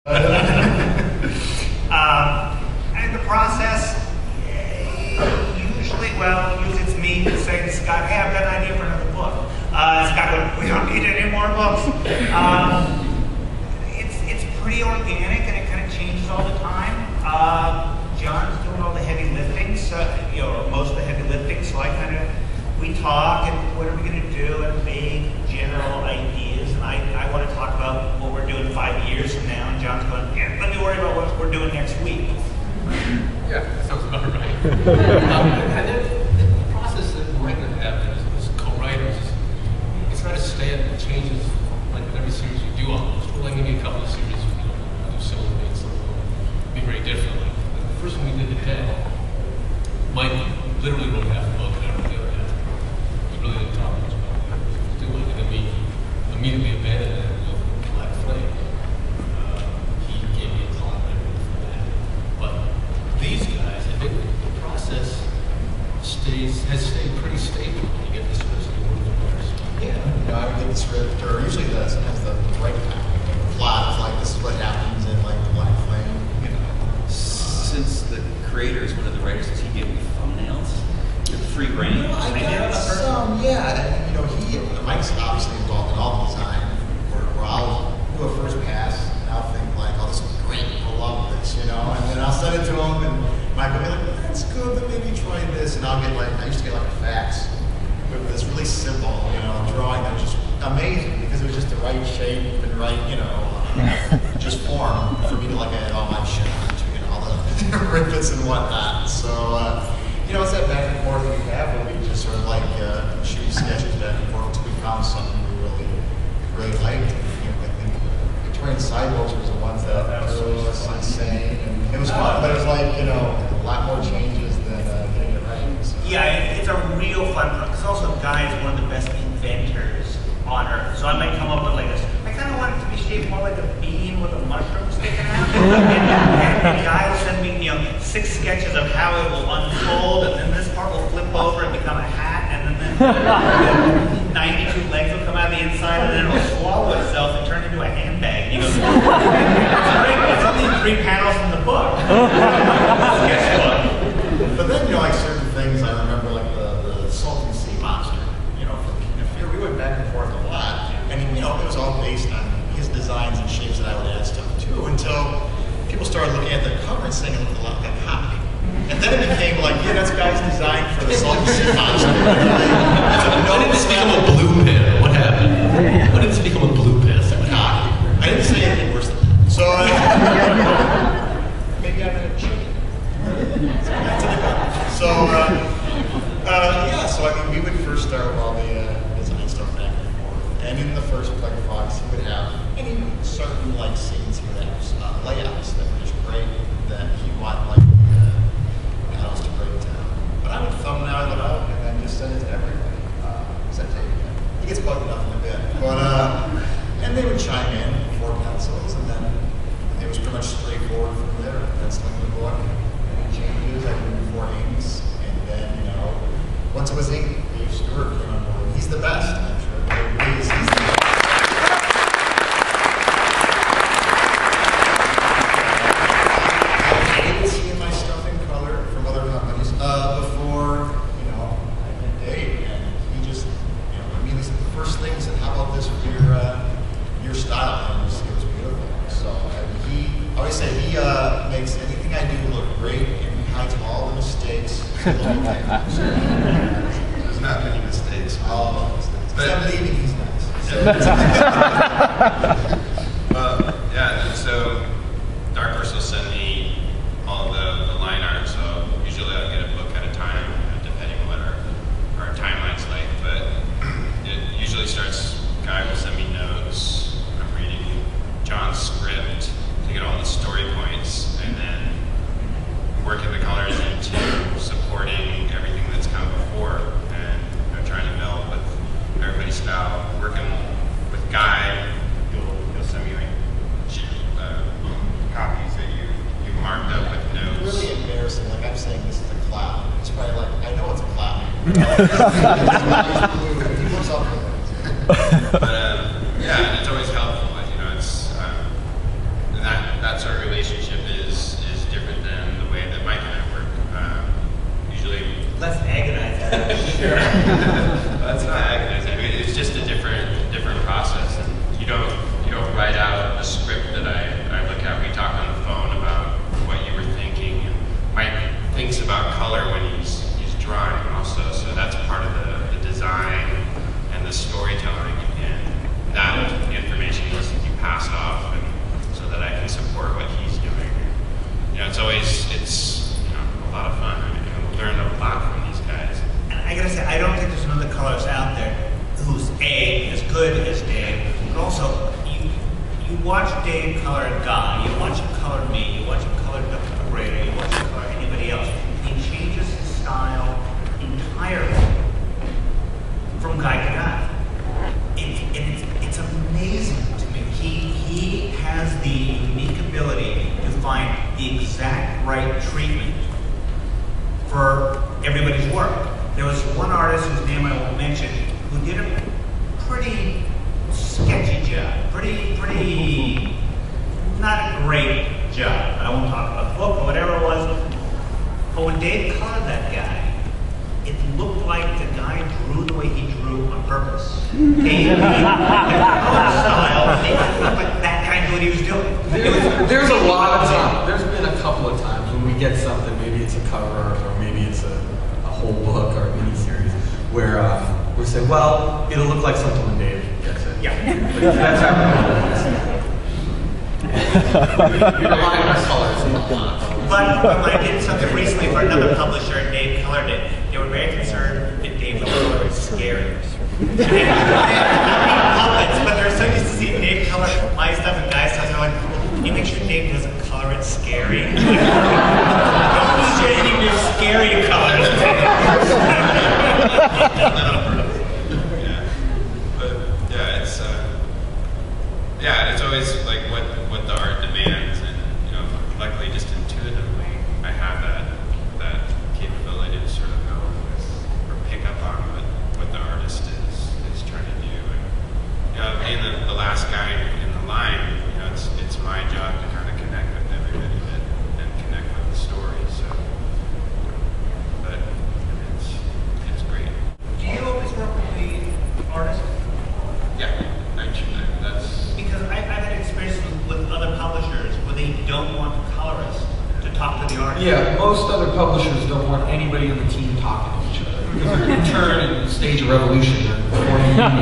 And the process, usually it's me saying to Scott, hey, I've got an idea for another book. Scott goes, we don't need any more books. It's pretty organic and it kind of changes all the time. John's doing all the heavy lifting, so, or most of the heavy lifting, so we talk and what are we going to do and vague general ideas, and I want to talk about what we're doing 5 years from now, and John's going, yeah, let me worry about what we're doing next week. Yeah, that sounds about right. And then the process that we're going to have as co-writers, it's not a standard, it changes like every series you do almost. Well, like maybe a couple of series you do similar things, some will be very differently. The first one we did today, Mike literally wrote half the book and I wrote the other half. We really didn't talk much about what we were doing, and then we immediately abandoned it with Black Flame. He gave me a call and everything for that. But these guys, I think the process has stayed pretty stable when you get this person to work with others. Yeah, I would get the script, or usually sometimes the right plot is like, this is what happens in like the Black Flame. Since the creator is one of the writers, does he give you thumbnails? With free reign? I guess some, yeah. Mike's obviously involved in all the design, where I'll do a first pass, and I'll think like, oh, this is great, people love this, and then I'll send it to him, and Mike will be like, that's good, but maybe try this, and I'll get I used to get like a fax with this really simple, drawing that was just amazing, because it was just the right shape and right, just form for me to add all my shit onto, all the ribbons and whatnot. So, it's that back and forth that we have where we just sort of shoot sketches back and forth until we found something we really liked. I think Victorian Cyborgs was the ones that was insane. And it was fun, but it was a lot more changes than getting it right. So. Yeah, it's a real fun book. Because also Guy is one of the best inventors on Earth. So I might come up with this. I kind of want it to be shaped more like a bean with a mushroom sticking out. and Guy will send me, 6 sketches of how it will unfold, and then this part will flip over and become a hat, and then 92 legs will come out of the inside, and then it will swallow itself and turn into a handbag. And he goes, it's only 3 panels in the book. Sketchbook. But then, certain things I remember, the Salty Sea Monster, from King of Fear, we went back and forth a lot. And, it was all based on his designs and shapes that I would add stuff to, until people started looking at the cover and saying it looked a lot like a copy. And then it became yeah, that's Guy's design for the Salty Sea Monster. When did this become a blue pen? What happened? When did this become a blue pen? Copy. I didn't say anything worse than that. So, maybe I'm in a chicken. So, we would first start with all the design stuff back and forth. And in the first Plague Fox, he would have any certain scenes, he would have layouts that were just great, that he wanted the house to break down. But I would thumbnail it out and then just send it to everybody. Except David. He gets bugged enough in a bit. But and they would chime in 4 pencils, and then it was pretty much straightforward from there. Penciling the book, any changes I did before inks, and then once it was inked, Dave Stewart came on board. He's the best. I'm sure everybody agrees. He's the best. I didn't see my stuff in color from other companies before, I met Dave, and he just, immediately said the first thing, he said, how about this with your style? And it was beautiful. So he always said he makes anything I do look great, and he hides all the mistakes. There's not many mistakes. All of mistakes. But I'm leaving, he's nice. Yeah, so Dark Horse will send me all the line art, so usually I'll get a book at a time, depending on what our timeline's like. But it usually starts, Guy will send me notes, I'm reading John's script to get all the story points, and then working the colors into supporting everything that's come before, and trying to meld with everybody's style. Working with Guy, you'll send me copies that you marked up with notes. It's really embarrassing. I'm saying this is a cloud. It's probably I know it's a cloud. He looks up with it. But yeah, it's always helpful. It's and that the exact right treatment for everybody's work. There was one artist whose name I won't mention who did a pretty sketchy job, pretty not a great job. I won't talk about the book or whatever it was. But when Dave colored that guy, it looked like the guy drew the way he drew on purpose. Dave, the color style, it looked like that guy knew what he was doing. There's a lot of times. There's been a couple of times when we get something, maybe it's a cover or maybe it's a whole book or a miniseries, where we say, well, it'll look like something when Dave gets it. Yeah. But that's how you're relying on colors a lot. But when I did something recently for another publisher and Dave colored it, they were very concerned that Dave would color it scary. They puppets, but they're so used to seeing Dave color my stuff and Guy's stuff. They're like, can you make sure Dave doesn't color it scary? Don't use any of your scary colors. Yeah, but yeah, it's always like what the art demands, and luckily just intuitively I have that capability to sort of go with or pick up on what the artist is trying to do. And being the last guy in the line, it's my job to kind of connect with everybody and connect with the story. So, but it's great. Do you always work with the artist? Yeah, that's. Because I've had experience with other publishers where they don't want the colorist to talk to the artist. Yeah, most other publishers don't want anybody on the team talking to each other. Because in turn, in the stage of revolution, they're forming unions.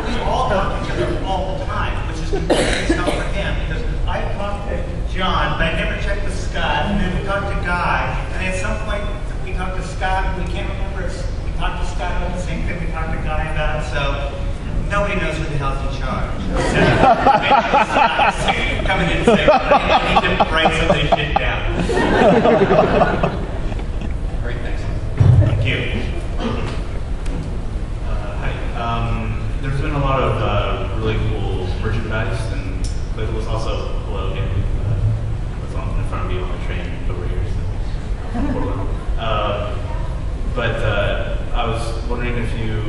We all talk to each other all the time, which is completely tough for him because I talked to John, but I never checked with Scott, and then we talked to Guy, and at some point we talked to Scott, and we can't remember if we talked to Scott about the same thing we talked to Guy about, so nobody knows who the hell's in charge. Coming in and saying, I need to write some of this shit down. Great, thanks. Thank you. Hi. There's been a lot of really cool merchandise, but it was also below him. What's on in front of you on the train over here. But I was wondering if you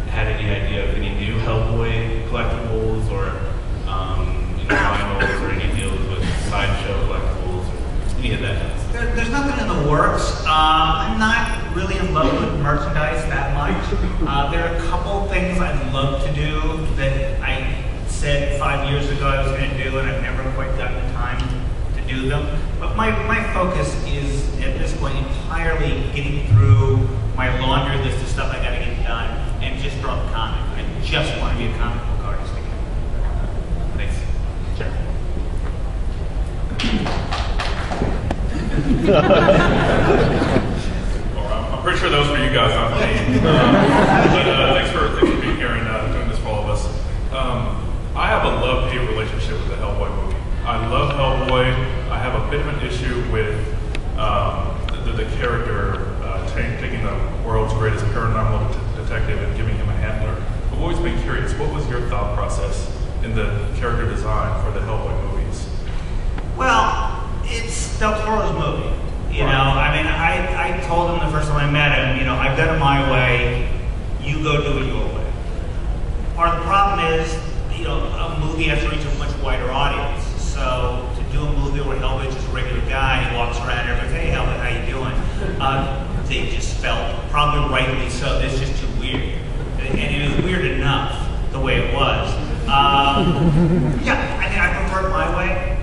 had any idea of any new Hellboy collectibles or vinyls or any deals with sideshow collectibles or any of that? There's nothing in the works. I'm not really in love with merchandise that much. There are a couple things I'd love to do that I said 5 years ago I was going to do, and I've never quite gotten the time to do them. But my focus is, at this point, entirely getting through my laundry list of stuff I got to get done and just draw a comic. I just want to be a comic book artist again. Thanks. Sure. Well, I'm pretty sure those were you guys, not me. Thanks for being here and doing this for all of us. I have a love-hate relationship with the Hellboy movie. I love Hellboy. I have a bit of an issue with the character taking the world's greatest paranormal detective and giving him a handler. I've always been curious, what was your thought process in the character design for the Hellboy movies? Well, it's Del Toro's movie. I mean, I told him the first time I met him, I've done it my way, you go do it your way. Part of the problem is, a movie has to reach a much wider audience. So to do a movie where Hellboy's just a regular guy, he walks around and everybody's, hey Hellboy, how you doing? They just felt, probably rightly so, this is just too weird. And it was weird enough the way it was. Yeah, I mean, I prefer it my way,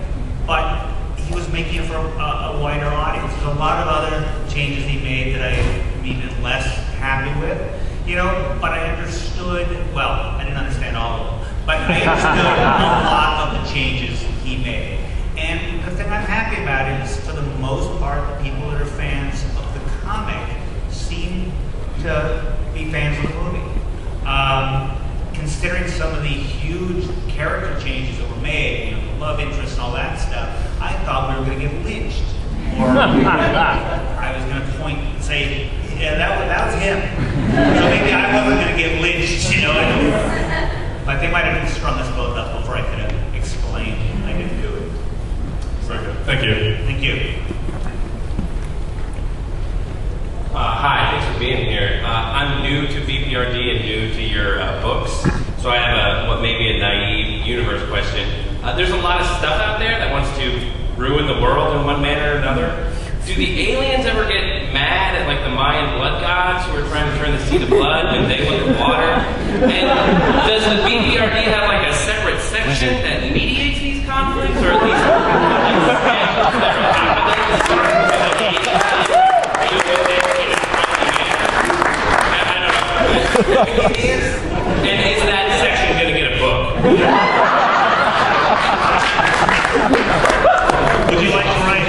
but he was making it for a wider audience. There's a lot of other changes he made that I'm even less happy with, but I understood, well, I didn't understand all of them, but I understood a lot of the changes he made. And the thing I'm happy about is, for the most part, the people that are fans of the comic seem to be fans of the movie. Considering some of the huge character changes that were made, the love interest and all that stuff, I thought we were going to get lynched. Or I was going to point and say, yeah, that was him. So maybe I wasn't going to get lynched, But they might have strung us both up before I could have explained I didn't do it. Thank you. Thank you. Hi, thanks for being here. I'm new to B.P.R.D. and new to your books, so I have what may be a naive universe question. There's a lot of stuff out there that wants to ruin the world in one manner or another. Do the aliens ever get mad at like the Mayan blood gods who are trying to turn the sea to blood when they want the water? And does the B.P.R.D. have like a separate section that mediates these conflicts, or at least and is that section going to get a book? Would you like to write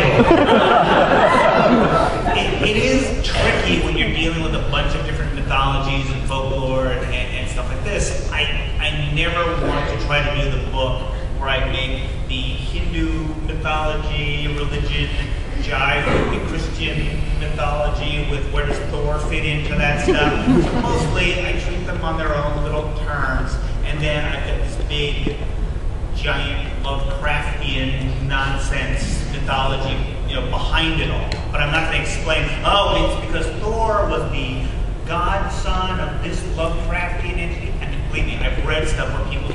it is tricky when you're dealing with a bunch of different mythologies and folklore and stuff like this. I never want to try to do the book where I make the Hindu mythology, religion, jive with the Christian mythology with where does Thor fit into that stuff. Mostly I treat them on their own little terms, and then I've got this big, giant Lovecraftian nonsense mythology, behind it all. But I'm not going to explain, oh, it's because Thor was the godson of this Lovecraftian entity. I mean, believe me, I've read stuff where people,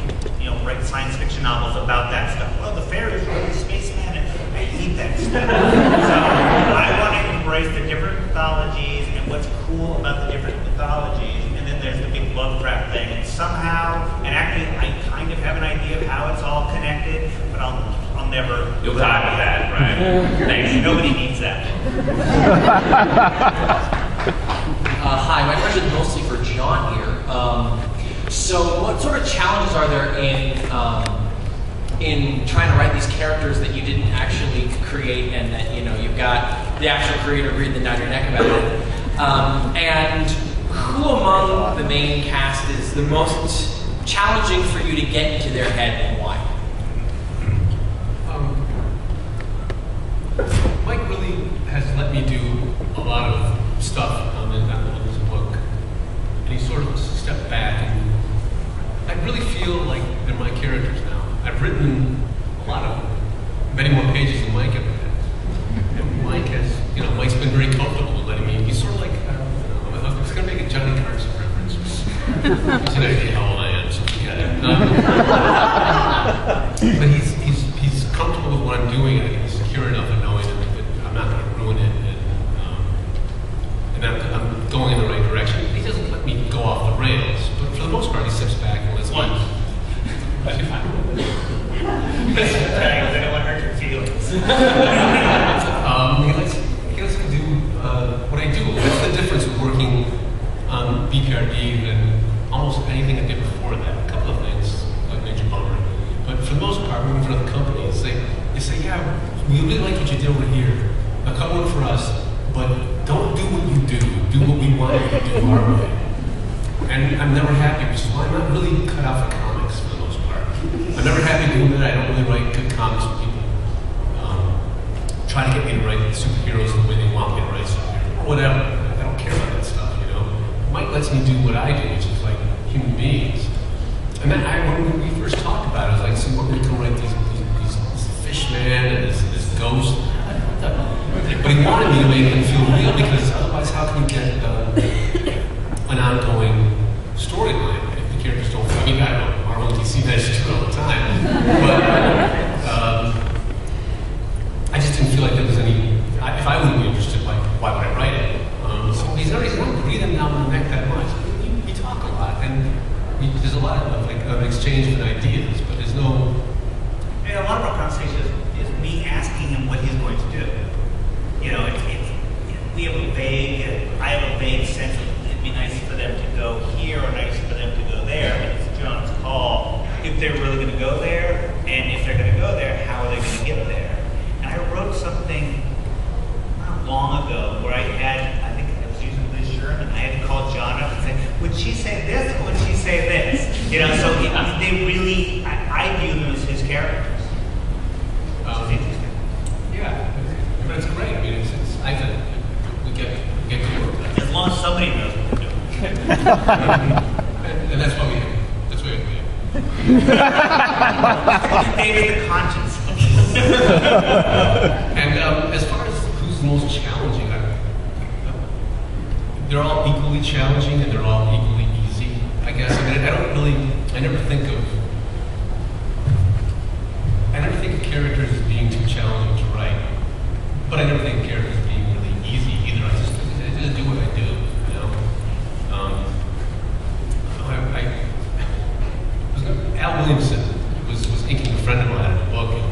write science fiction novels about that stuff. Well, the fairies were the spaceman, and I hate that stuff. So I want to embrace the different mythologies and what's cool about the different mythologies. And then there's the big Lovecraft thing. And somehow, and actually, I kind of have an idea of how it's all connected, but I'll never. You'll talk about that, right? Thanks. Nobody needs that. Hi, my question is mostly for John here. So what sort of challenges are there in trying to write these characters that you didn't actually create, and that you've got the actual creator breathing down your neck about it? And who among the main cast is the most challenging for you to get into their head, and why? Mike really has let me do a lot of stuff in his book, and he sort of stepped back, and I really feel like they're my characters now. I've written a lot of many more pages than Mike ever has, and Mike has, Mike's been very comfortable with letting me. He's sort of like, I was going to make a Johnny Carson reference. He's an idea how old I am, so forget it. But he's comfortable with what I'm doing, and he's secure enough in knowing that I'm not going to ruin it, and I'm going in the right direction. He doesn't let me go off the rails, but for the most part, he steps back and lets me. I don't want to hurt your feelings. He lets me do what I do. That's the difference of working on B.P.R.D. than almost anything I did before that. A couple of things, like Ninja Bummer. But for the most part, working for other companies, they say, yeah, we really like what you did over here. Now come work for us, but don't do what you do. Do what we want you to do our way. And I'm never happy, which is why I'm not really cut out for comics for the most part. I'm never happy doing that. I don't really write good comics with people. Try to get me to write superheroes the way they want me to write superheroes, or whatever. I don't care about that stuff, Mike lets me do what I do, which is like human beings. And then when we first talked about it, I was like, so we're going to write this fish man and this ghost. But he wanted me to make them feel real, because otherwise how can you get an ongoing storyline if the characters don't feel? I mean, I don't know, Marvel and DC does do it all the time. But I just didn't feel like there was any, if I wouldn't be interested, like, why would I write it? So he's not breathing down my neck that much. We talk a lot, and there's a lot of of exchange of ideas, but there's no. And a lot of our conversation is me asking him what he's going to do. We have I have a vague sense of it'd be nice for them to go here or nice for them to go there, but it's John's call if they're really going to go there, and if they're going to go there, how are they going to get there? And I wrote something not long ago where I think I was using Liz Sherman. I had to call John up and say, would she say this or would she say this? So they really, I view them as his characters. Yeah, but it's great. I mean, I think we get to work. As long as somebody knows what they're doing. and that's why we have. That's why we have. David the conscience. And as far as who's the most challenging, they're all equally challenging and they're all equally easy, I guess. I mean, I never think of characters as being too challenging to write, but I never think of characters as being really easy either. I just do what I do, you know. Al Williamson was inking a friend of mine in a book, and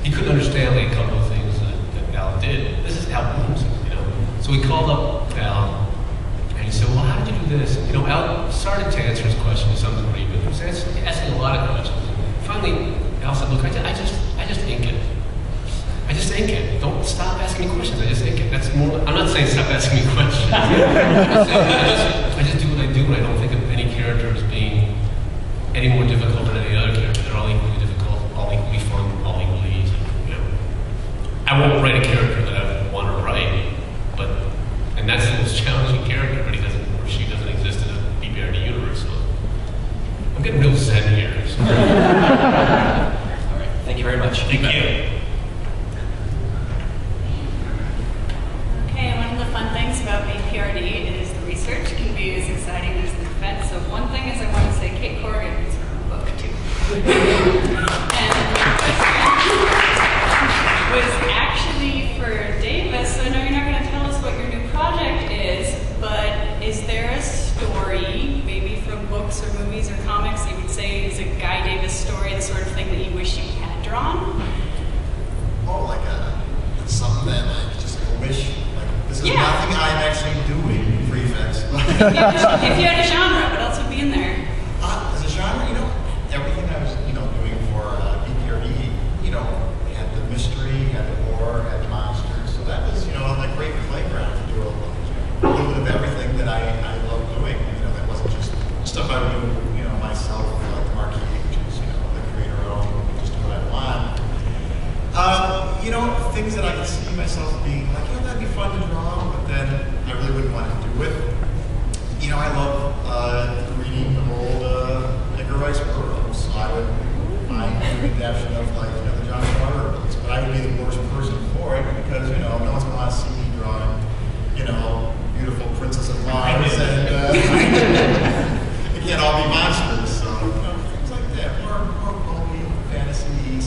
he couldn't understand like a couple of things that Al did. This is Al Williamson, you know. So he called up Al, and he said, "Well, how did you do this?" And, you know, Al started to answer his question to some degree, but he was asking a lot of questions. Finally, Al said, "Look, I just ink it. I just ink it. Don't stop asking me questions. I just ink it." That's more. I'm not saying stop asking me questions. I just do what I do, and I don't think of any character as being any more difficult than any other character. They're all equally difficult, all equally fun, all equally easy. You know, I won't write a character that I want to write, and that's the most challenging character, but he doesn't or she doesn't exist in a B.P.R.D. universe. So I'm getting real zen here. So. Thank you very much. Thank you. Okay, one of the fun things about B.P.R.D. is the research can be as exciting as the defense. So one thing is I want to say Kate Corrigan is from the book too. And was actually for Davis, so I know you're not going to tell us what your new project is, but is there a story, maybe from books or movies or comics, you would say is a Guy Davis story, the sort of thing that you wish you had drawn? Oh, like something that like just a wish. Like this is nothing I'm actually doing for effects. If you had a genre, what else would be in there? As a genre, you know, everything I was doing for B.P.R.D. Had the mystery, had the horror, had the monsters. So that was like great playground to do a little bit of everything that I love doing. That wasn't just stuff I would do myself, like the marquee, which is the creator own, just do what I want. Things that I could see myself being like, that'd be fun to draw, but then I really wouldn't want to do it. I love reading old Edgar Rice Burroughs, so I would find a adaptation of the John Carter books, but I would be the worst person for it because no one's going to want to see me drawing beautiful Princess of Mars, and it can't all be monsters. So things like that, more fantasy,